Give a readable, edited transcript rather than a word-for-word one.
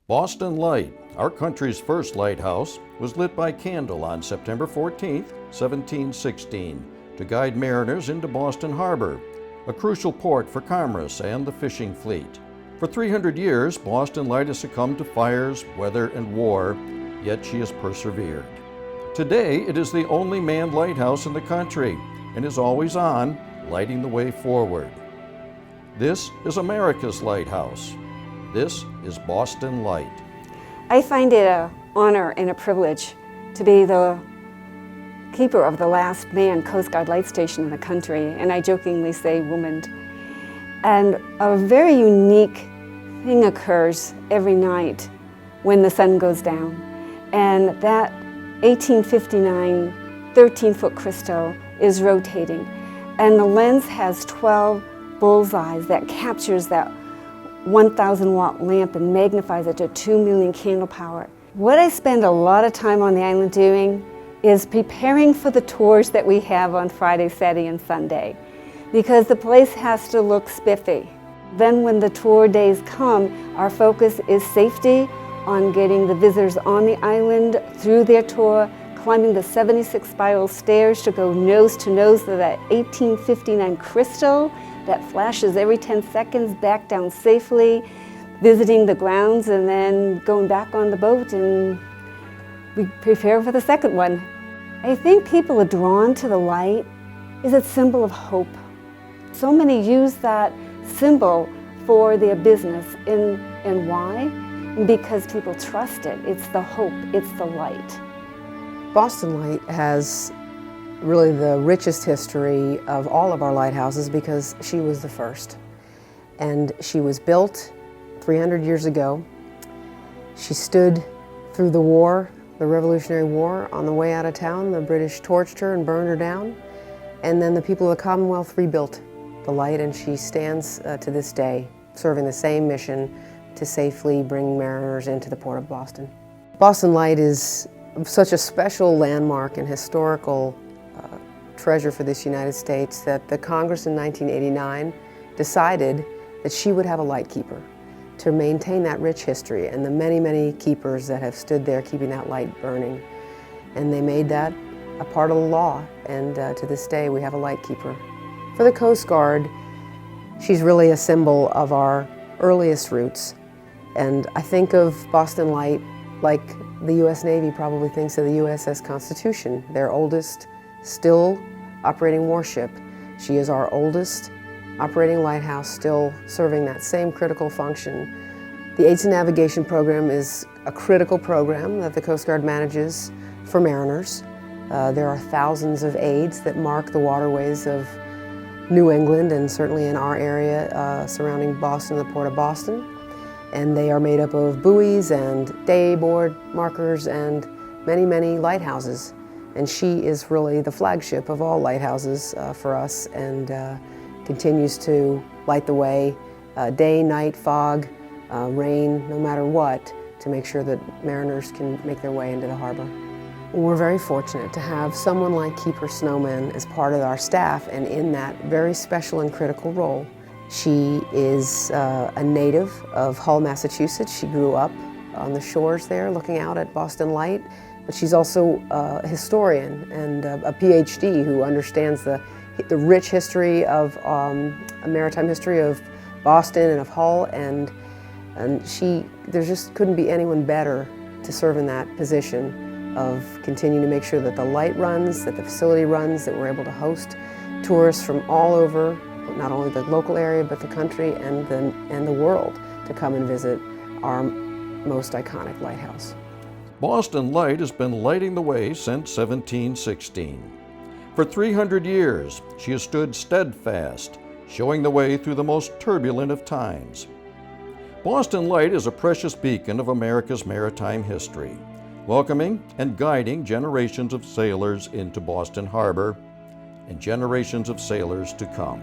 Boston Light, our country's first lighthouse, was lit by candle on September 14, 1716, to guide mariners into Boston Harbor, a crucial port for commerce and the fishing fleet. For 300 years, Boston Light has succumbed to fires, weather, and war, yet she has persevered. Today, it is the only manned lighthouse in the country and is always on, lighting the way forward. This is America's lighthouse. This is Boston Light. I find it an honor and a privilege to be the keeper of the last manned Coast Guard light station in the country, and I jokingly say woman. And a very unique thing occurs every night when the sun goes down. And that 1859 13-foot crystal is rotating. And the lens has 12 bullseyes that captures that 1,000-watt lamp and magnifies it to 2 million candle power. What I spend a lot of time on the island doing is preparing for the tours that we have on Friday, Saturday, and Sunday, because the place has to look spiffy. Then when the tour days come, our focus is safety on getting the visitors on the island through their tour, climbing the 76 spiral stairs to go nose to nose to that 1859 crystal that flashes every 10 seconds back down safely, visiting the grounds, and then going back on the boat, and we prepare for the second one. I think people are drawn to the light is a symbol of hope. So many use that symbol for their business, and why? Because people trust it. It's the hope, it's the light. Boston Light has really the richest history of all of our lighthouses because she was the first. And she was built 300 years ago. She stood through the war, the Revolutionary War, on the way out of town. The British torched her and burned her down. And then the people of the Commonwealth rebuilt the light, and she stands to this day, serving the same mission to safely bring mariners into the port of Boston. Boston Light is such a special landmark and historical treasure for this United States that the Congress in 1989 decided that she would have a light keeper to maintain that rich history and the many, many keepers that have stood there keeping that light burning. And they made that a part of the law, and to this day we have a light keeper. For the Coast Guard, she's really a symbol of our earliest roots. And I think of Boston Light like the U.S. Navy probably thinks of the USS Constitution, their oldest still operating warship. She is our oldest operating lighthouse, still serving that same critical function. The Aids and Navigation Program is a critical program that the Coast Guard manages for mariners. There are thousands of aids that mark the waterways of New England and certainly in our area surrounding Boston, the Port of Boston. And they are made up of buoys and day board markers and many, many lighthouses. And she is really the flagship of all lighthouses for us, and continues to light the way day, night, fog, rain, no matter what, to make sure that mariners can make their way into the harbor. We're very fortunate to have someone like Keeper Snowman as part of our staff and in that very special and critical role. She is a native of Hull, Massachusetts. She grew up on the shores there looking out at Boston Light, but she's also a historian and a PhD who understands the rich history of a maritime history of Boston and of Hull, and there just couldn't be anyone better to serve in that position of continuing to make sure that the light runs, that the facility runs, that we're able to host tourists from all over, not only the local area, but the country and the world, to come and visit our most iconic lighthouse. Boston Light has been lighting the way since 1716. For 300 years, she has stood steadfast, showing the way through the most turbulent of times. Boston Light is a precious beacon of America's maritime history, welcoming and guiding generations of sailors into Boston Harbor and generations of sailors to come.